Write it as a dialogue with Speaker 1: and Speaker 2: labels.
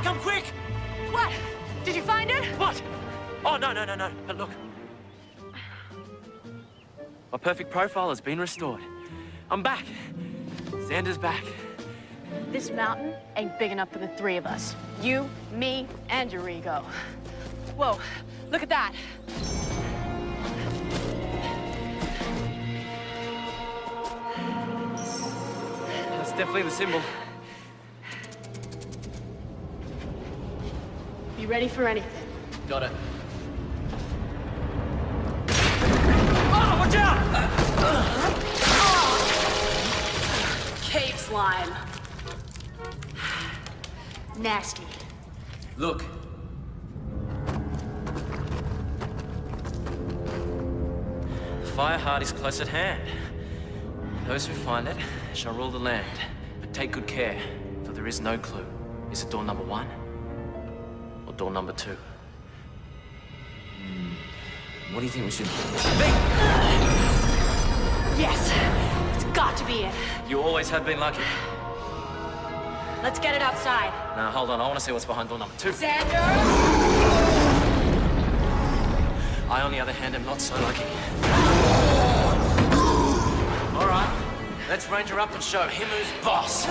Speaker 1: Come quick!
Speaker 2: What? Did you find it?
Speaker 1: What? Oh, no. But look. My perfect profile has been restored. I'm back. Xander's back.
Speaker 2: This mountain ain't big enough for the three of us. You, me, and your ego. Whoa, look at that.
Speaker 1: That's definitely the symbol.
Speaker 2: Be ready for anything.
Speaker 1: Got it. Oh, watch out!
Speaker 2: Cave slime. Nasty.
Speaker 1: Look. The fire heart is close at hand. Those who find it shall rule the land. But take good care, for there is no clue. Is it door number 1? Or door number 2? What do you think we should...
Speaker 2: Yes, it's got to be it.
Speaker 1: You always have been lucky.
Speaker 2: Let's get it outside.
Speaker 1: Now, hold on. I want to see what's behind door number 2.
Speaker 2: Xander!
Speaker 1: I, on the other hand, am not so lucky. All right, let's ranger up and show him who's boss.